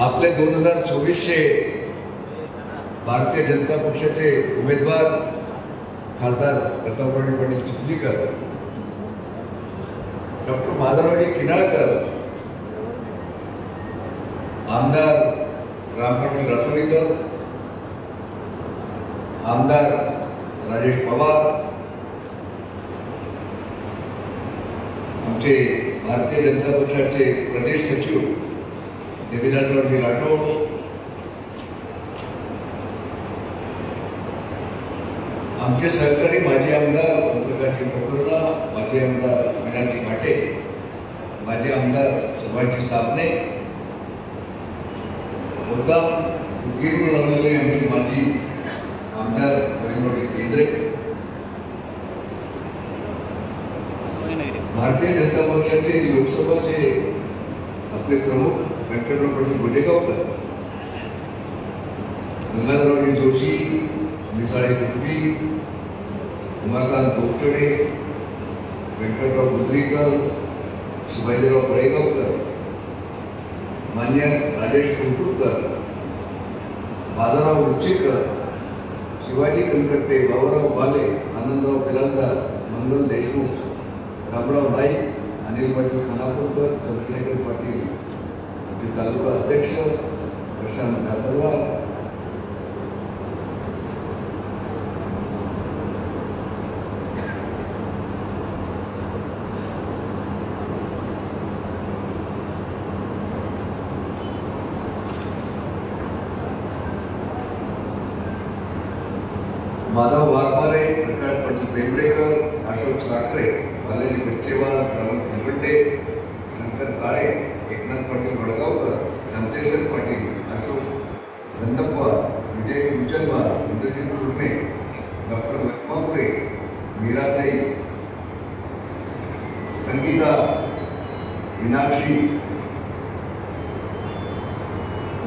आपले 2024चे भारतीय जनता पक्षाचे उमेदवार खासदार प्रतापराव पाटील चिखलीकर, डॉक्टर माधवराव किनाळकर, आमदार रामपाटील राठोडकर, आमदार राजेश पवार, आमचे भारतीय जनता पक्षाचे प्रदेश सचिव देवीदासराव राठोड, आमचे सहकारी माजी आमदार ओमप्रकाशजी पटवर्धन, माजी आमदार मीनाजी घाटे, माजी आमदार सुभाषजी साबणे, मुद्दाम उदगीरहून लागलेले आमचे माजी आमदार रवींद्र केंद्रे, भारतीय जनता पक्षाचे लोकसभाचे आपले प्रमुख व्यंकटराव पाटील गोटेगावकर, गंगाधरराव जोशी, मिसाळे कुटबी, उमाकांत बोपचडे, व्यंकटराव गुजरीकर, शिवाजीराव बळेगावकर, मान्य राजेश कुलकर्णी, बाजाराव उच्चेकर, शिवाजी कनकट्टे, बाबूराव बाले, आनंदराव बिराजदार, मंगल देशमुख, रामराव नाईक, अनिल पाटील खानापूरकर, चंद्रशेखर पाटील, आमचे तालुका अध्यक्ष प्रशांत कासरवार, माधव वाघमारे, प्रकाश पाटील बेंबडेकर, अशोक साखरे, बालाजी बच्चेवार, श्रावण खिलवंडे, शंकर काळे, एकनाथ पाटील वडगावकर, शांतेश्वर पाटील, अशोक गंधप्पा, विजय उचलवार, इंद्रजित कुर्मे, डॉक्टर लक्ष्मापुरे, मीराताई, संगीता, मीनाक्षी,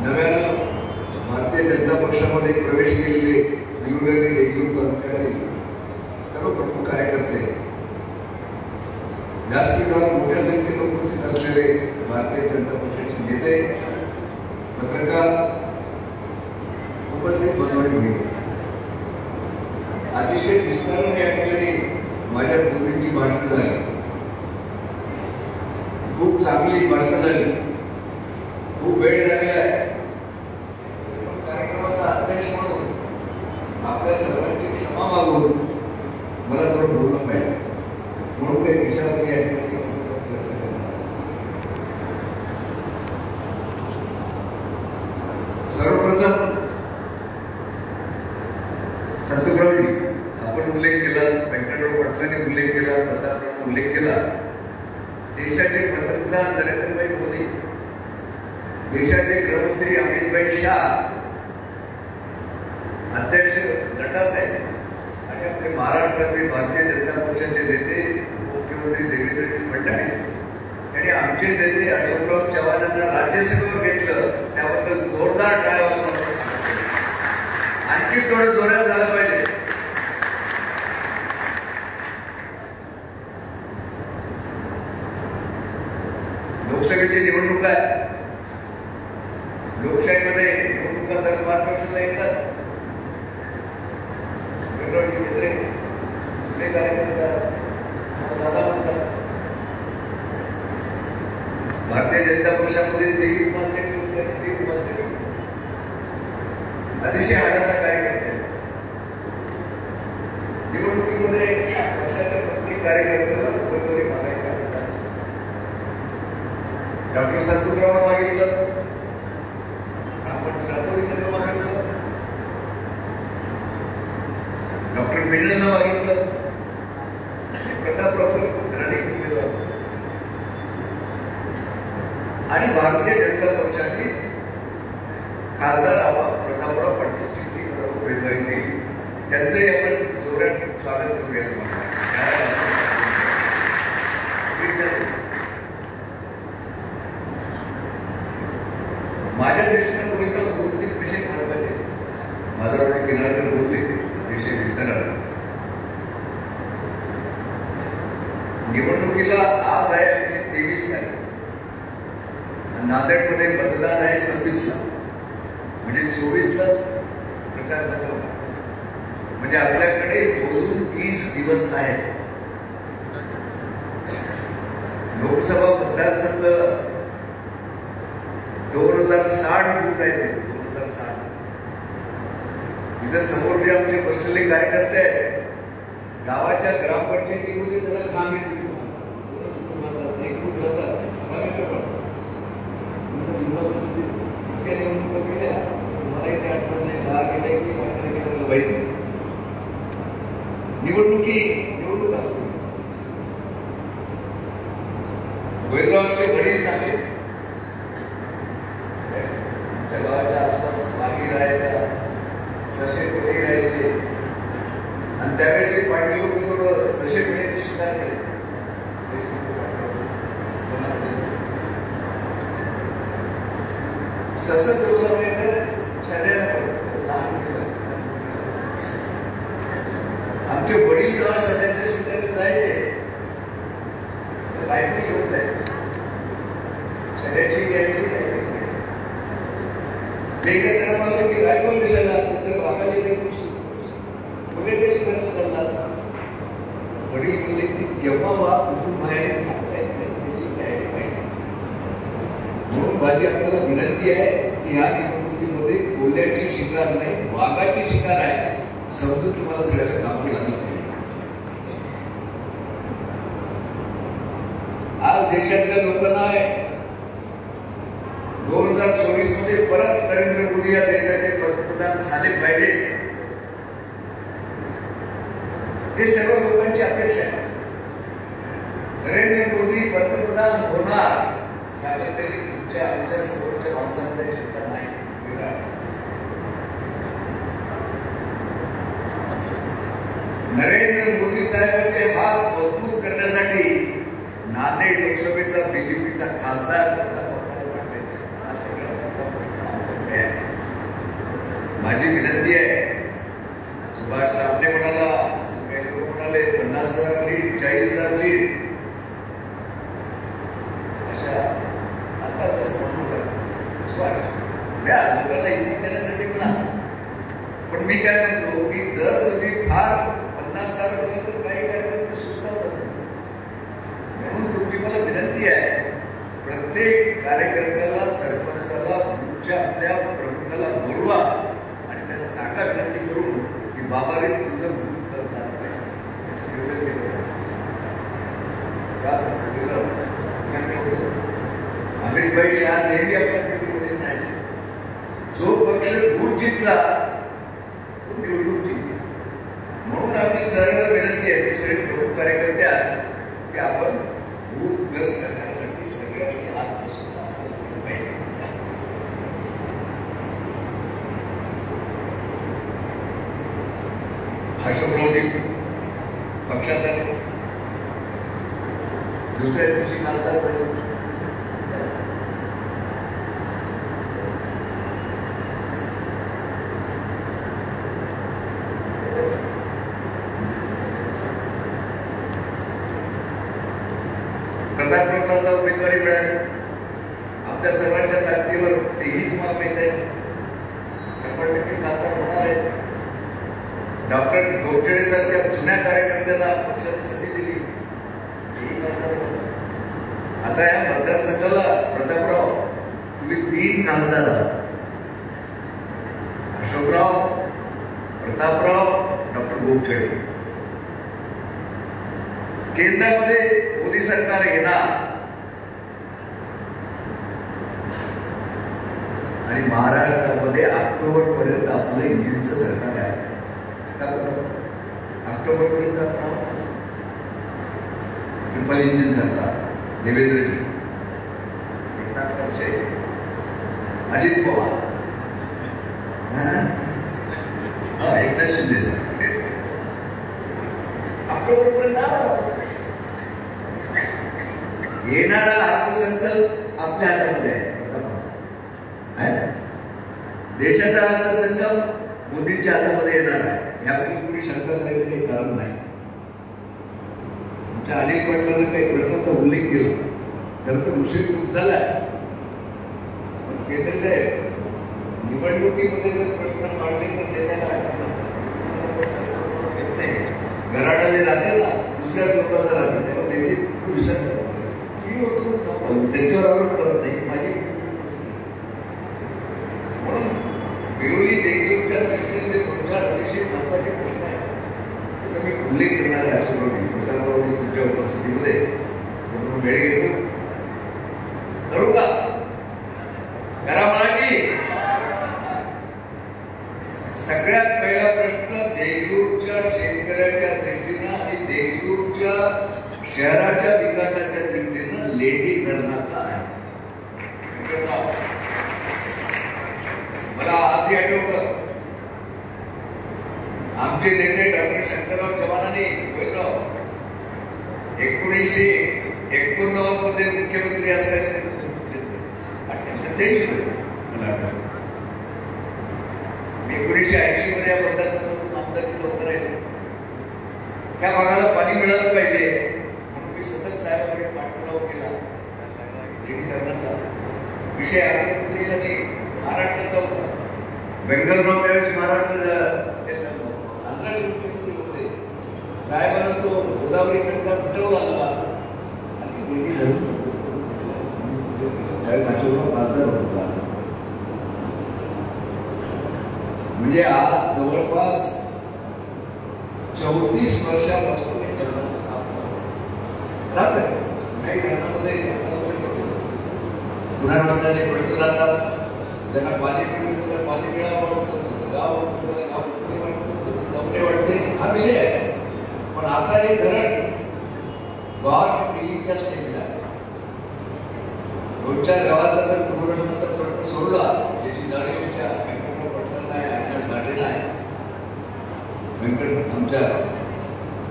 नव्यानं भारतीय जनता पक्षामध्ये प्रवेश केलेले विलुगरी देखील कर्मचारी, सर्व प्रमुख कार्यकर्ते, व्यासपीठावर मोठ्या संख्येने उपस्थित असलेले भारतीय जनता पक्षाचे नेते, पत्रकार, उपस्थित बनवणे होईल. अतिशय विस्ताराने या ठिकाणी माझ्या पूर्वीची भाषणं झाली, खूप चांगली भाषणं झाली, खूप वेळ झालेला आहे. कार्यक्रमाचा अध्यक्ष म्हणून आपल्या सर्वांची क्षमा मागून मला थोडं बोलणं पाहिजे, म्हणून काही विचार मी सर्वप्रथम संतप्रभूजी आपण उल्लेख केला, व्यंकटराव पाटलांनी उल्लेख केला, प्रतापराव उल्लेख केला. देशाचे पंतप्रधान नरेंद्रभाई मोदी, देशाचे गृहमंत्री अमितभाई शाह, अध्यक्ष नड्डा साहेब आणि आपले महाराष्ट्राचे भारतीय जनता पक्षाचे नेते मुख्यमंत्री देवेंद्रजी फडणवीस यांनी आमचे नेते अशोकराव चव्हाणांना राज्यसभेवर घेतलं, त्याबद्दल जोरदार टाळ्या वाजवून आणखी थोडं जोरात झालं पाहिजे. लोकसभेची निवडणूक आहे. लोकशाहीमध्ये निवडणुका तर 5 वर्षाला येतात. भारतीय जनता पक्षामध्ये 23 मंत्री, अतिशय हाडाचा कार्यकर्ते, निवडणुकीमध्ये पक्षाच्या प्रत्येक कार्यकर्त्याला उमेदवारी मागायचा. डॉक्टर संतोषरावांना मागितलं, आपण राठोडींना मागितलं, डॉक्टर मिळेलला मागितलं, प्रतापराव रणिक उमेदवार आणि भारतीय जनता पक्षाने खासदार प्रतापराव पाटील चिखलीकर उमेदवारी दिली. त्यांचंही आपण जोरात स्वागत करूया. माझ्या दृष्टीने कोणीतरी 2-3 विषय महत्वाचे माधवराव किनाळकर बोलले विषय विस्ताराला. निवडणुकीला आज आहे 23 तारीख, नांदेडमध्ये मतदान आहे 26 ला, म्हणजे 24 ला प्रचार झाला. म्हणजे आपल्याकडे मोजून 30 दिवस आहेत. लोकसभा मतदारसंघ 2060 बूथ आहेत. 2060 इथं समोर जे आमचे बसलेले कार्यकर्ते आहेत, गावाच्या ग्रामपंचायतीमध्ये त्याला काम येते. निवडणूक असतो. गोविंदरावांचे वडील सांगले त्या गावाच्या आसपास बागी राहायचा, सशेपणी राहायचे, आणि त्यावेळेचे पाटील लोक थोडं सशेपणीची शिकार केले. सशक्त आमचे वडील जेव्हा सशस्त्र शिकायला जायचे, रायफल घेऊन जायचे. शर्याची घ्यायची वेगळं की रायफल कशाला, तर वाघाला पुणे कशी करत चालला. वडील बोलले की जेव्हा वाघ कुठून बाहेर सांगता येत नाही, त्याची तयारी पाहिजे. म्हणून माझी आपल्याला विनंती आहे की ह्या निवडणुकीमध्ये कोल्ह्याची शिकार नाही, वाघाची शिकार आहे. समजून तुम्हाला सगळ्या कामाला लागलं. आज देशातल्या लोकांना आहे 2024 मध्ये परत नरेंद्र मोदी या देशाचे पंतप्रधान झाले पाहिजे, हे सर्व लोकांची अपेक्षा आहे. नरेंद्र मोदी पंतप्रधान होणार याबद्दल तुमच्या आमच्या समोरच्या माणसांकडे शंका नाही. नरेंद्र मोदी साहेबांचे हात मजबूत करण्यासाठी नांदेड लोकसभेचा बीजेपीचा खासदार माझी विनंती आहे. सुभाष साबणे म्हणाला, काही लोक म्हणाले 50,000 लीड, 40,000 लीड, अशा आता तसं म्हणू सुभाष या लोकांना इतकी देण्यासाठी म्हणा. पण मी काय म्हणतो की जर तुम्ही फार 50,000 केलं तर काही काय सुचतात. म्हणून तुम्ही मला विनंती आहे, प्रत्येक कार्यकर्त्याला, सरपंचाला, तुमच्या आपल्या प्रमुखाला बोलवा आणि त्याला सांगा विनंती करून की बाबा रे तुझं भूत करणार नाही. अमितभाई शहा नेहमी आपल्या कृतीमध्ये नाही. जो पक्ष भूत जिंकला तो निवडणूक जिंकली. म्हणून आपली जरा विनंती आहे दुसरे प्रमुख कार्यकर्त्या की आपण भूत ग्रस्त करण्यासाठी सगळ्यांनी आजपासून पाहिजे. अशोकरावजी पक्षात आले, दुसऱ्या दिवशी खासदार झाले. प्रधानमंत्र्यांना उमेदवारी मिळाली. आपल्या सर्वांच्या ताकदीवर तेही तुम्हाला माहित आहे 100% खासदार होणार आहे. डॉक्टर गोखले सारख्या जुन्या कार्यकर्त्यांना पक्षाने संधी दिली. आता या मतदारसंघाला प्रतापराव तुम्ही 3 खासदार आहात. अशोकराव, प्रतापराव, डॉक्टर गोखले. केंद्रामध्ये मोदी सरकार येणार आणि महाराष्ट्रामध्ये ऑक्टोबर पर्यंत आपलं इंजिनचं सरकार आहे. ऑक्टोबर पर्यंत ट्रिपल इंजिन सरकार, देवेंद्रजी, एकनाथ खडसे, अजित पवार, एकनाथ शिंदे सर. ऑक्टोबर पर्यंत येणारा अर्थसंकल्प आपल्या हातामध्ये आहे. देशाचा अर्थसंकल्प मोदींच्या हातामध्ये येणार आहे. यापैकी कुणी शंका करायचं काही कारण नाही. तुमच्या अनेक पाटलांना काही प्रश्नाचा उल्लेख केला तर उशीर खूप झाला. केंद्र साहेब निवडणुकीमध्ये जर प्रश्न मांडले तर त्याला घराकडे जाते ना दुसऱ्या लोकांचा राहते त्याच्यावर आरोप करत नाही माझी म्हणून विरोधी देखीलच्या दृष्टीने तुमच्या अतिशय महत्वाचे प्रश्न आहे मी उल्लेख करणार आहे अशोक तुमच्या उपस्थितीमध्ये वेळ घेतो करू का करा म्हणा की सगळ्यात पहिला प्रश्न देगलूरच्या शेतकऱ्याच्या दृष्टीनं आणि देगलूरच्या शहराच्या विकासाच्या दृष्टीनं लेडी धरणाचा आहे. मला आजही आठवतं आमचे नेते डॉक्टर शंकरराव चव्हाणांनी 1989 मध्ये मुख्यमंत्री असताना मला आठवतं 1980 मध्ये या मतदारसंघातून आमदारकी लवकर आहे त्या भागाला पाणी मिळालं पाहिजे म्हणून मी सतत साहेबांकडे पाठपुरावा केला. विषय आंध्र प्रदेश आणि महाराष्ट्राचा होता. बेंगलराव त्यावेळेस महाराष्ट्र आंध्राचे मुख्यमंत्री होते. साहेबांना तो गोदावरीकडचा कुठवला आला आणि खासदार होता. म्हणजे आज जवळपास 34 वर्षापासून काही घरामध्ये पुनर्वसनाने पडत राहतात. ज्यांना पाणी पिळून पाणी मिळावं गाव वाटते हा विषय आहे. पण आता हे धरण गॉड पिढीच्या स्टेजला आहे. 2-4 गावाचा जर पुनर्वसनाचा प्रश्न सोडला ज्याची जाणीवच्या व्यंकट आमच्या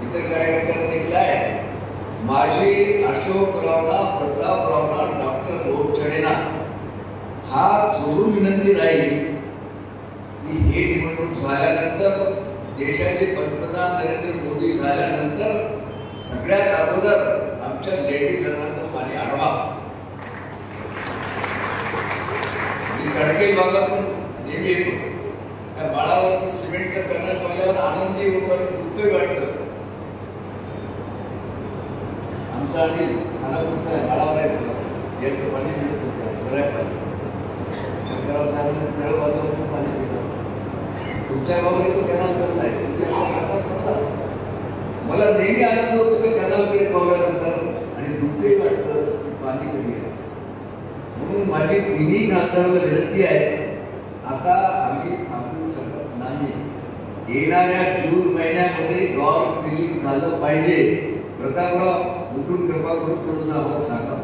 इतर कार्यकर्त्यांनी निघलाय माझी अशोकरावना प्रतापरावना डॉक्टर लोकछडेना हा जोडून विनंती राहील की हे निवडणूक झाल्यानंतर देशाचे पंतप्रधान नरेंद्र मोदी झाल्यानंतर सगळ्यात अगोदर आमच्या लेडी धरणाचं पाणी अडवा. मी खडके भागातून नेहमी येतो त्या बाळावरती सिमेंटचं करणं पाहिल्यावर आनंदी होतो आणि दुःखही वाटतं. आमचा आणि खानापूरचा बाळावर आहे याचं पाणी मिळत होतं बऱ्या पाणी शंकरराव साहेबांनी नळ बाजूवरचं पाणी पिलं. तुमच्या गावाकडे तो कॅनल चाललाय मला नेहमी आनंद होतो की कॅनलकडे पावल्यानंतर आणि दुःखही वाटतं पाणी कमी आहे. म्हणून माझी तिन्ही खासदारांना विनंती आहे आता आम्ही थांबू शकत नाही. येणाऱ्या जून महिन्यामध्ये क्रॉस फिलिंग झालं पाहिजे. प्रतापराव उठून कृपा करून थोडंसं आम्हाला सांगा.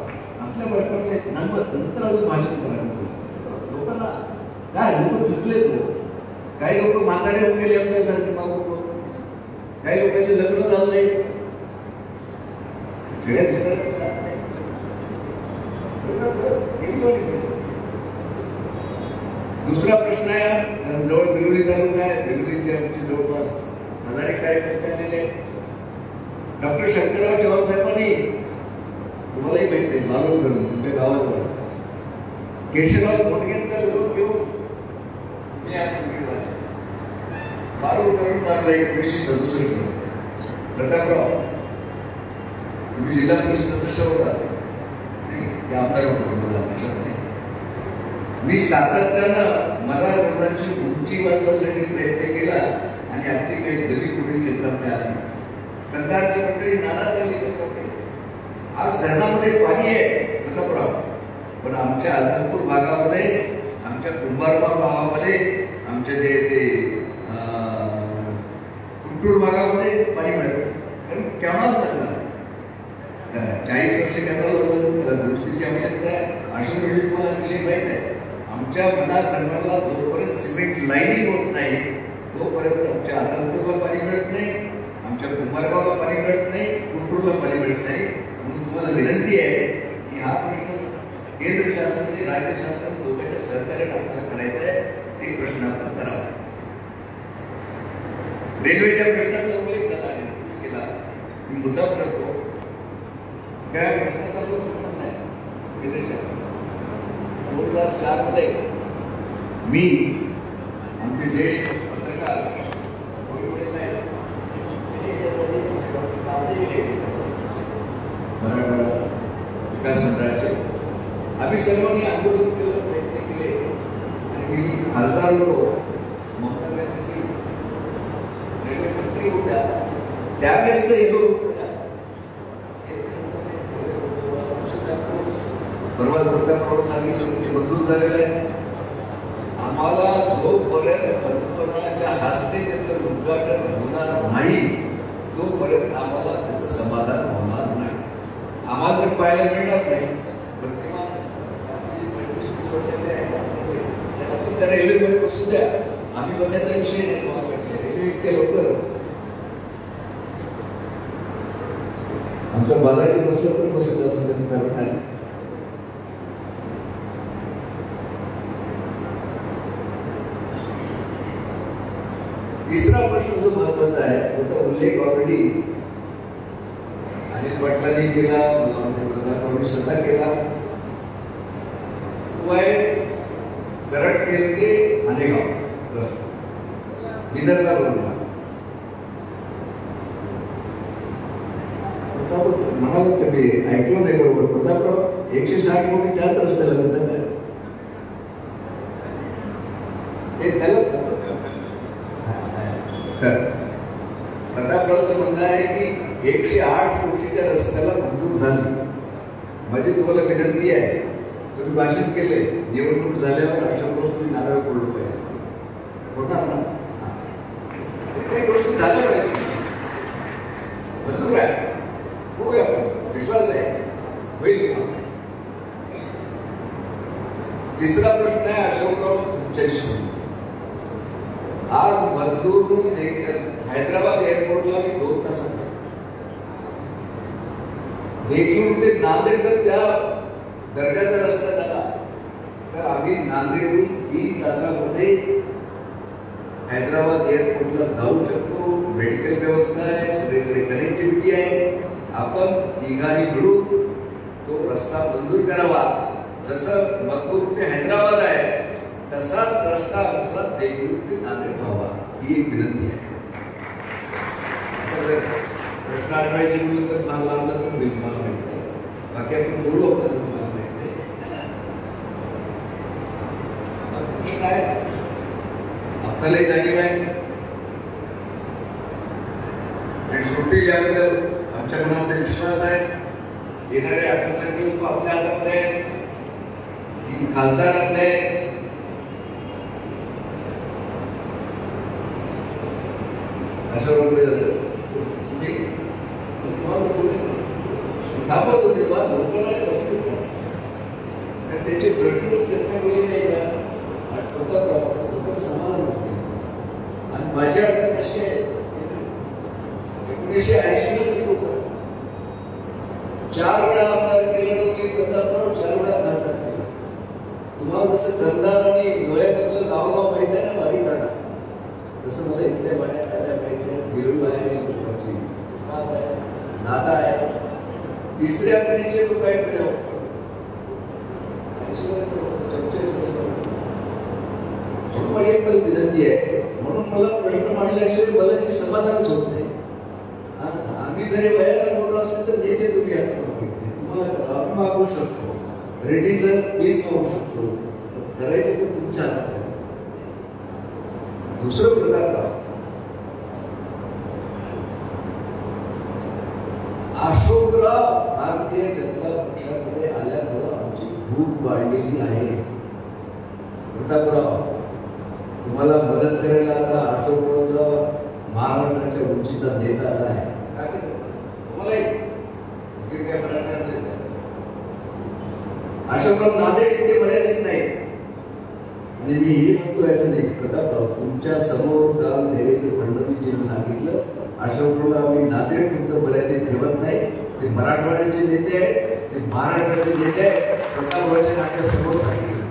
आपल्या बैठकीत नंतर अजून भाषण करायला लोकांना काय लोक चुकले तो काही लोक म्हातारे होऊन गेले आपल्यासारखे मागवतो काही लोकांचे लग्न झालं नाही. दुसरा प्रश्न आहे जवळ बिरोली तालुका आहे. बिरोलीचे आमचे जवळपास 1000 कार्यकर्ते आलेले. डॉक्टर शंकरराव चव्हाण साहेबांनी तुम्हालाही माहिती आहे मालूम करून तुमच्या गावाजवळ केशवराव घोटगेंचा विरोध घेऊन मी मालूम करून टाकला 1967 प्रतापराव तुम्ही जिल्हा परिषद सदस्य होता आमदार होता. मी सातत्यानं मला लोकांची उंची वाढवण्यासाठी प्रयत्न केला आणि आपली काही दलित कुठे क्षेत्रामध्ये आली सरकारची मंडळी नाराज झाली. आज धरणामध्ये पाणी आहे प्रतापराव पण आमच्या आदमपूर भागामध्ये आमच्या कुंभारगाव गावामध्ये आमच्या ते कुंटूर भागामध्ये पाणी मिळतं कारण कॅनॉल चालला 40 वर्ष कॅनॉल दुरुस्तीची आवश्यकता आहे. अशा वेळी तुम्हाला विषय माहीत आहे आमच्या मनात धरणाला जोपर्यंत सिमेंट लाईनिंग होत नाही तोपर्यंत आमच्या आदमपूरला पाणी मिळत नाही आमच्या कुंभारगावला पाणी मिळत नाही कुंटूरला पाणी मिळत नाही. म्हणून तुम्हाला विनंती आहे की हा प्रश्न केंद्र शासन आणि राज्य शासन दोघांच्या सहकार्याने आपल्याला करायचा आहे. ते प्रश्न आपण करावा. रेल्वेच्या प्रश्नाचा उल्लेख झाला केला मी मुद्दा करतो त्या प्रश्नाचा तो संबंध नाही केंद्र शासन 2004 मध्ये मी आमचे ज्येष्ठ पत्रकार मराठवाडा विकास मंडळाचे आम्ही सर्वांनी आंदोलन केलं, प्रयत्न केले आणि हजार लोक ममता बॅनर्जी रेल्वे मंत्री होत्या त्यावेळेस परवा सरकारकडून सांगितलं मंजूर झालेलं आहे. आम्हाला जोपर्यंत पंतप्रधानांच्या हस्ते त्याचं उद्घाटन होणार नाही तोपर्यंत आम्हाला त्याचं समाधान होणार नाही. आम्हाला तर पाहायला मिळणार नाही. प्रतिमा 25-30 वर्षाचे आहे त्या रेल्वेमध्ये बसू द्या, आम्ही बसायचा विषय नाही. रेल्वे इतके लवकर आमचं बालाजी बसलं तर बसलं कारण नाही. तिसरा प्रश्न जो महत्वाचा आहे त्याचा उल्लेख ऑलरेडी अनिल पाटलांनी केला, प्रधानमंत्री सुद्धा केला. तो आहे करटखेड ते आनेगाव रस्ता विदर्भात जोडला. म्हणाल तर मी ऐकलं नाही बरोबर. प्रतापराव 160 कोटी त्याच रस्त्याला म्हणतात हे त्याला प्रतापरावचं म्हणणं आहे की 108 कोटीच्या रस्त्याला मंजूर झाली. माझी तुम्हाला विनंती आहे, तुम्ही भाषण केले निवडणूक झाल्यावर अशा गोष्टी नारळ पडलो पाहिजे होणार ना. काही गोष्टी झाल्या पाहिजे, मंजूर आहे, बघूया आपण, विश्वास आहे होईल. तिसरा प्रश्न आहे अशोकराव तुमच्याशी. आज मजदूर हैदराबाद एअरपोर्टला मी 2 तासात बेंगळूर ते नांदेड तर त्या दर्जाचा रस्ता झाला तर आम्ही नांदेडहून 3 तासामध्ये हैदराबाद एअरपोर्टला जाऊ शकतो. मेडिकल व्यवस्था आहे, सगळीकडे कनेक्टिव्हिटी आहे. आपण तिघांनी मिळून तो रस्ता मंजूर करावा. जसं मजदूर ते हैदराबाद आहे तसाच रस्ता आमचा बेंगळूर ते नांदेड व्हावा ही एक विनंती आहे. प्रश्न आठवायचे म्हणून तर मला अंदाज मला माहित नाही, बाकी आपण बोलू आपण मला माहित नाही. काय आपल्यालाही जाणीव आहे आणि सुट्टी याबद्दल आमच्या मनामध्ये विश्वास आहे. येणारे अर्थसंकल्प लोक आपल्या हातामध्ये आहेत, 3 खासदार आपले आहेत. अशा प्रकारे जातं थांबवतो तेव्हा लोकांना त्याचे प्रश्न चर्चा केली नाही का समाधान होते. आणि माझ्या अडचण अशी आहे 1980 ला 4 वेळा आमदार केलं की 4 वेळा खासदार केलं. तुम्हाला जसं गंधार आणि डोळ्यामधलं गावगाव माहित आहे ना वारी काढा, तसं मला इथल्या पाण्यात गिरू आहे, नाता आहे. तिसऱ्या पिढीचे लोक काय विनंती आहे. म्हणून मला प्रश्न मांडल्याशिवाय मला समाधानच होत नाही. आम्ही जरी वयाला बोललो असतो तर नेते तुम्ही तुम्हाला आपण मागू शकतो, रेडीचं पीस मागू शकतो, करायचं तर तुमच्या हातात आहे. दुसरं प्रकार अशोकराव भारतीय जनता पक्षाकडे आल्यामुळे आमची भूक वाढलेली आहे. प्रतापराव तुम्हाला मदत करायला आता अशोकरावचा महाराष्ट्राच्या उंचीचा नेता आला आहे. अशोकराव नांदेड इथे मर्यादित नाही. आणि मी हे म्हणतोय असं नाही. प्रतापराव तुमच्या समोर काल देवेंद्र फडणवीसजींनी सांगितलं अशोकरावला आम्ही नांदेड तुमचं मर्यादित ठेवत नाही. ते मराठवाड्याचे नेते आहेत, ते महाराष्ट्राचे नेते आहेत. प्रतापरावच्या नाट्या समोर सांगितलं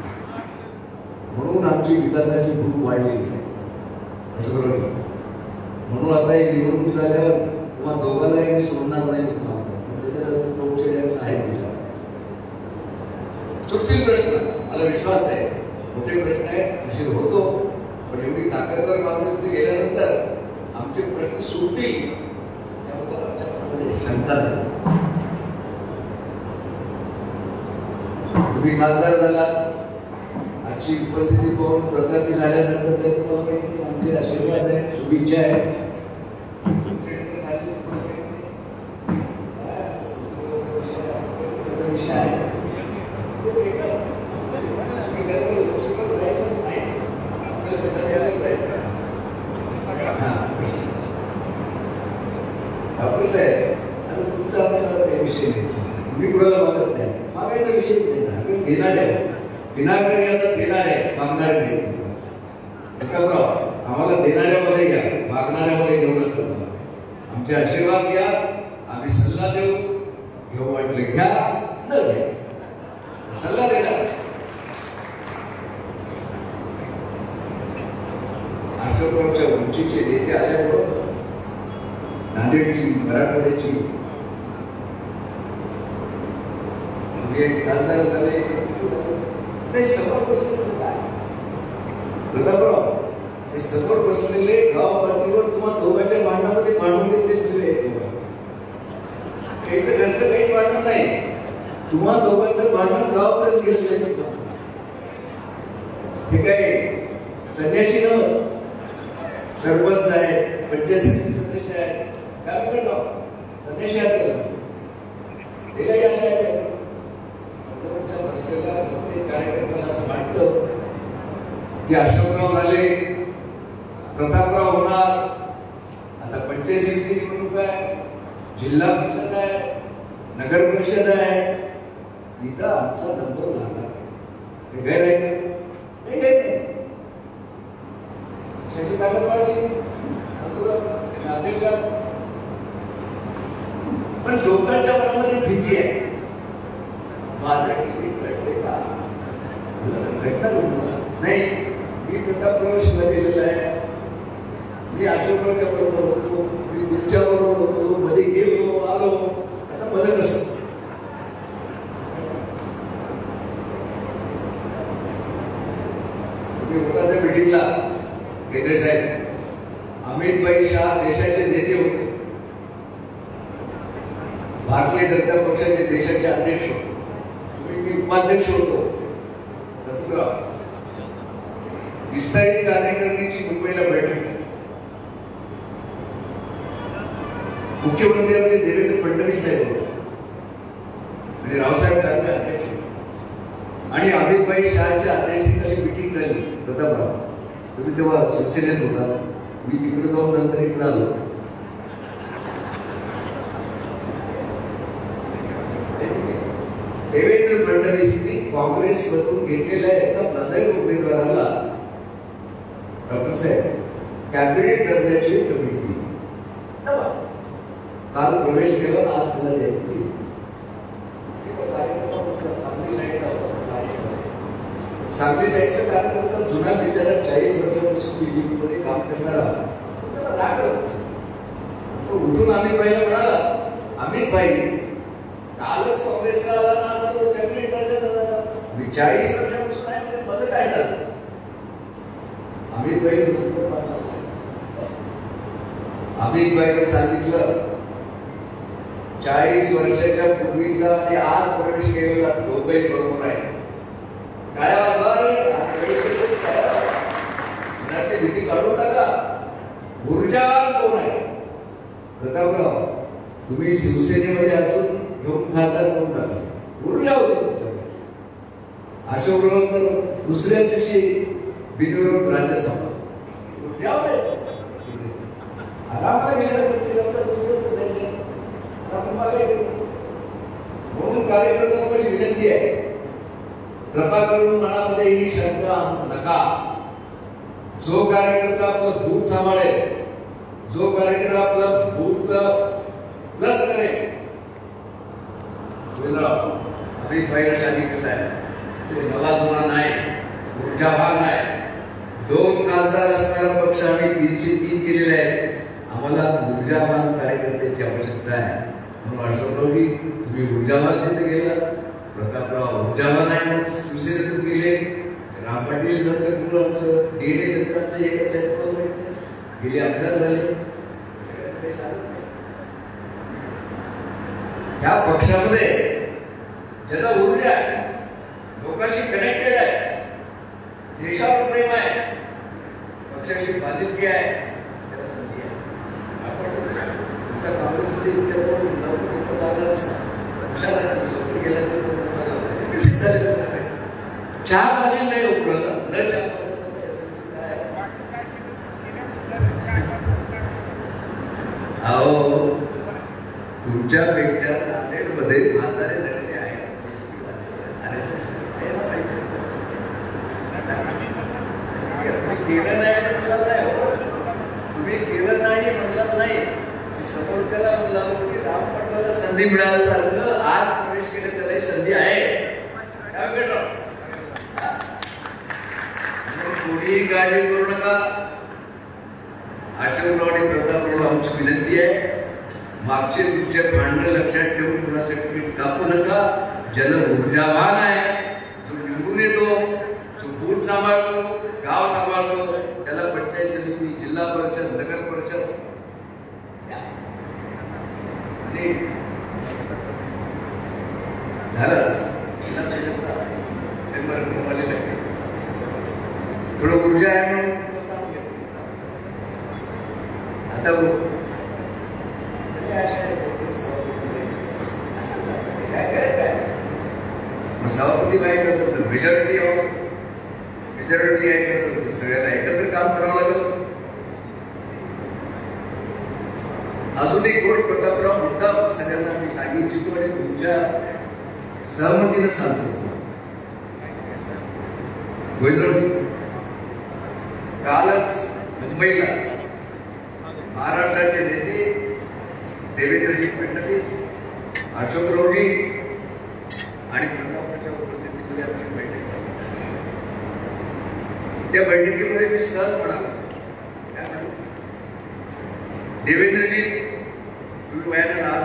म्हणून आमची विकासाची भूक वाढलेली आहे. अशोकराव म्हणून आता एक निवडणूक झाल्यावर तुम्हा दोघांनाही मी सोडणार नाही. त्याच्यानंतर आहे विचार सुटतील प्रश्न, मला विश्वास आहे. मोठे प्रश्न आहे, उशीर होतो, पण एवढी ताकदवर माणसं तिथे गेल्यानंतर आमचे प्रश्न सुटतील त्याबद्दल आमच्यामध्ये शंका नाही. तुम्ही खासदार झाला, आजची उपस्थिती पाहून प्रतापी झाल्यानंतर तुम्हाला काही आमचे आशीर्वाद आहे, शुभेच्छा आहे. विषय आहे डॉक्टर साहेब, आता तुमचा आमचा विषय नाही, मी कुणाला मागत नाही, मागायचा विषय नाही ना, आपण देणार आहे. विनाकारण आता देणार आहे, मागणार नाही. आम्हाला देणाऱ्यामध्ये घ्या, मागणाऱ्यामध्ये घेऊ नका. आमचे आशीर्वाद घ्या, आम्ही सल्ला देऊ, घेऊ वाटले घ्या, न घ्या, सल्ला देणार. अशोकरावच्या उंचीचे नेते आल्यामुळं नांदेडची, मराठवाड्याची खासदार झाले. ते समोर बसलेले काय प्रतापराव, हे समोर बसलेले गाव पातळीवर तुम्हाला दोघांच्या भांडणामध्ये भांडून देते सगळे. त्याचं घरचं काही भांडण नाही, तुम्हा दोघांचं भांडण गावापर्यंत गेलेलं. हे काय संन्यासी नव्हतं, सरपंच आहे, पंचायत समिती सदस्य आहे, काय म्हणतो संन्यासी आहेत. हे काही अशा आहे समोरच्या बसलेल्या प्रत्येक कार्यकर्त्याला असं वाटतं की अशोकराव झाले, प्रतापराव होणार, आता पंचायत समिती निवडणूक आहे, जिल्हा परिषद आहे, नगर परिषद आहे, इथं आमचा नंबर लागला. हे गैर आहे का? हे गैर नाही. त्याची ताकद वाढली नांदेडच्या, पण लोकांच्या मनामध्ये भीती आहे. माझं तिकीट भेटले का? भेटणार नाही. मी प्रतापराव गेलेला आहे, मी अशोकरावच्या बरोबर होतो, मी तुमच्या बरोबर होतो, मध्ये गेलो आलो. आता माझं कसं तुम्ही होता त्या मिटिंगला केंद्र साहेब, अमित भाई शाह देशाचे नेते होते, भारतीय जनता पक्षाचे देशाचे अध्यक्ष होते, मी उपाध्यक्ष होतो. विस्तारित कार्यकारिणीची मुंबईला बैठक, मुख्यमंत्री आमचे देवेंद्र फडणवीस साहेब होते आणि रावसाहेब दानवे अध्यक्ष, आणि अमितभाई शहाच्या अध्यक्षतेखाली मिटिंग झाली. प्रतापराव, तुम्ही तेव्हा शिवसेनेत होता, मी तिकडे जाऊन नंतर इकडे आलो. देवेंद्र फडणवीसनी काँग्रेसमधून घेतलेल्या एका प्रधान उमेदवाराला डॉक्टर साहेब कॅबिनेट करण्याची कमिटी काल प्रवेश केला, आज त्याला सांगली साईडचा कार्यकर्ता, जुना बिचारा 40 वर्षापासून बीजेपीमध्ये काम करणारा, उठून अमित भाईला म्हणाला, अमित भाई कालच काँग्रेसचा आला ना, असं कॅबिनेट करण्यात 40 वर्षापासून आहे, माझं काय झालं? अमित भाईने सांगितलं 40 वर्षाच्या पूर्वीचा आणि आज प्रवेश केलेला दोघंही बरोबर आहे. काय भीती काढून टाका. ऊर्जावान कोण आहे? प्रतापराव, तुम्ही शिवसेनेमध्ये असून घेऊन खासदार कोण टाका, ऊर्जा होती तुमच्याकडे. अशोकराव तर दुसऱ्या दिवशी बिनविरोध राज्यसभा ऊर्जा होते. म्हणून कार्यकर्त्यांकडे विनंती आहे, कृपा करून मनामध्ये ही शंका नका. जो कार्यकर्ता आपलं भूत सांभाळेल, जो कार्यकर्ता आपलं भूत प्लस करेल, अमित भाईला सांगितलेलं आहे, ते मला जुना नाही, ऊर्जावान आहे. 2 खासदार असणारा पक्ष आम्ही 303 केलेले आहेत. आम्हाला ऊर्जावान कार्यकर्त्याची आवश्यकता आहे. म्हणून अशोकरावजी, तुम्ही ऊर्जावान तिथे गेला, प्रतापराव ऊर्जावान आहे म्हणून शिवसेनेतून गेले. राम पाटील जर मुलांचं गेले त्यांचं एकच आहे तुम्हाला माहित नाही. गेले आमदार झाले. ह्या पक्षामध्ये ज्याला ऊर्जा आहे, लोकांशी कनेक्टेड आहे, देशावर प्रेम आहे, पक्षाशी बांधिलकी आहे, त्याला संधी आहे. आपण तुमच्या काँग्रेसमध्ये चहा पाणी नाही उकळलं न चहा अहो तुमच्यापेक्षा नांदेडमध्ये म्हातारे लढले आहेत. केलं नाही म्हटलं नाही हो, तुम्ही केलं नाही म्हटलं नाही. समोरच्याला म्हणला की राम पाटलाला संधी मिळाल्यासारखं आज प्रवेश केले त्यालाही संधी आहे. कोणीही काळजी करू नका. अशोकराव आणि प्रतापराव आमची विनंती आहे, मागचे तुमचे भांडण लक्षात ठेवून कुणासाठी कापू नका. जन ऊर्जावान आहे, जो निवडून येतो, जो बूथ सांभाळतो, गाव सांभाळतो, त्याला पंचायत समिती, जिल्हा परिषद, नगर परिषद झालंच. थोडं ऊर्जा आहे म्हणून आता सभापती व्हायचं असेल तर मेजॉरिटी यायचं असेल तर सगळ्यांना एकत्र काम करावं लागेल. अजून एक गोष्ट प्रतापराव मुद्दा सगळ्यांना मी सांगू इच्छितो आणि तुमच्या सहमतीनं सांगतो. गोविंदराव, कालच मुंबईला महाराष्ट्राचे नेते देवेंद्रजी फडणवीस, अशोकरावजी आणि प्रतापरावच्या उपस्थितीमध्ये आपली बैठक झाली. त्या बैठकीमध्ये मी सहज म्हणालो, देवेंद्रजी तुम्ही वयाला लहान,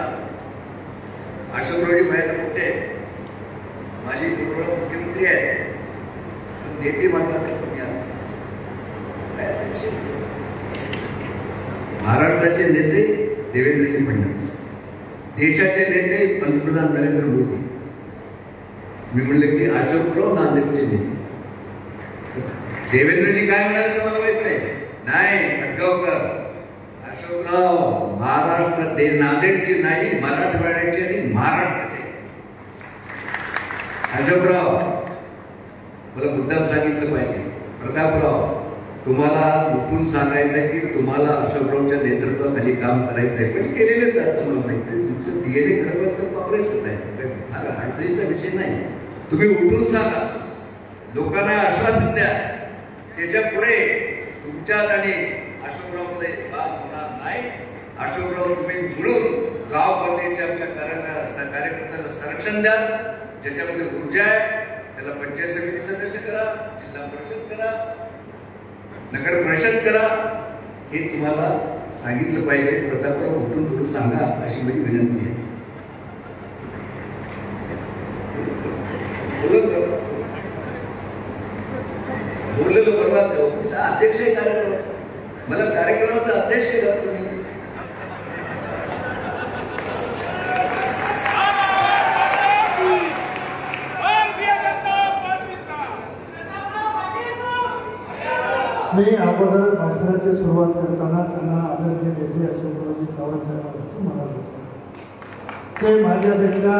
अशोकरावजी वयाला मोठे, माझी पूर्ण मुख्यमंत्री आहे, पण नेते म्हणतात महाराष्ट्राचे नेते देवेंद्रजी फडणवीस, देशाचे नेते पंतप्रधान नरेंद्र मोदी. मी म्हणले की अशोकराव नांदेडचे नेते. देवेंद्रजी काय म्हणाले मला माहित नाही. अशोकराव महाराष्ट्र नांदेडचे नाही, मराठवाड्याचे आणि महाराष्ट्राचे. अशोकराव मला मुद्दाम सांगितलं पाहिजे, प्रतापराव तुम्हाला उठून सांगायचं आहे की तुम्हाला अशोकरावच्या नेतृत्वाखाली काम करायचं आहे, पण केलेलंच आहे. तुम्हाला माहिती आहे तुमचं डीएनए खरं तर काँग्रेसच आहे, फार अडचणीचा विषय नाही. तुम्ही उठून सांगा, लोकांना आश्वासन द्या. त्याच्या पुढे तुमच्यात आणि अशोकरावमध्ये वाद होणार नाही. अशोकराव तुम्ही मिळून गाव बंदीच्या आमच्या कार्यकर्त्यांना संरक्षण द्या. ज्याच्यामध्ये ऊर्जा आहे त्याला पंचायत समिती सदस्य करा, जिल्हा परिषद करा, नगर परिषद करा. हे तुम्हाला सांगितलं पाहिजे. प्रतापराव उठून थोडं सांगा अशी माझी विनंती आहे. बोललेलो बघा, अध्यक्ष आहे कार्यक्रम, मला कार्यक्रमाचा अध्यक्ष केला तुम्ही. मी अगोदर भाषणाची सुरुवात करताना त्यांना आदरणीय नेते अशोकरावजी चव्हाण साहेब असं म्हणालो. ते माझ्यापेक्षा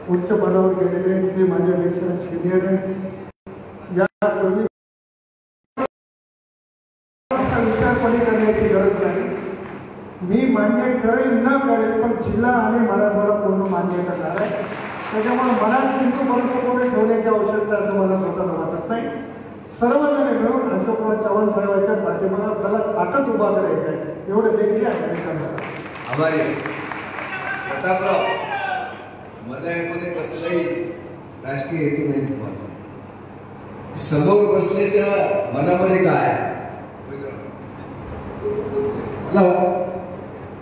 उच्च पदावर गेलेले, ते माझ्यापेक्षा सिनियर आहे. यापूर्वी विचारपणे करण्याची गरज नाही. मी मान्य करेल न करेल, पण जिल्हा आणि मराठवाडा पूर्ण मान्य करणार आहे. त्याच्यामुळे मनात किंतु परंतु ठेवण्याची आवश्यकता असं मला स्वतःला वाटत नाही. सर्वजण मिळून अशोकराव चव्हाण साहेबांच्या पाठीमागे त्याला ताकद उभा करायचं आहे, एवढं देखील आहे. आभारी प्रतापराव, मनामध्ये कसलाही राजकीय हेतू नाही. तुम्हाला समोर बसल्याच्या मनामध्ये काय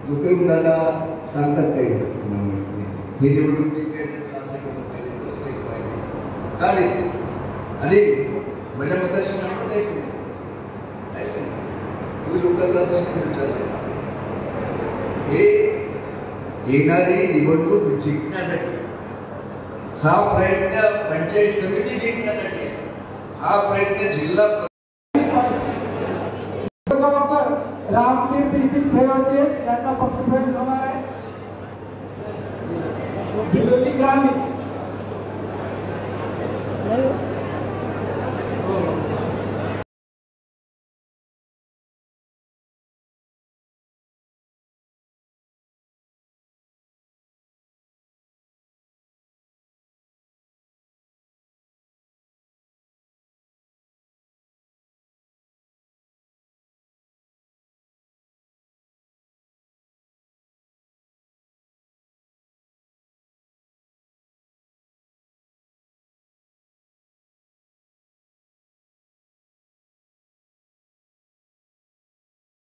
दुकानदाराला सांगतात काही तुम्हाला हे निवडणूक असं केलं पाहिजे, का देते आणि माझ्या मताशी सांगत नाहीच नाही तुम्ही लोकांना विचारलं हे येणारी निवडणूक जिंकण्यासाठी हा प्रयत्न पंचायत समिती जिंकण्यासाठी हा प्रयत्न जिल्हा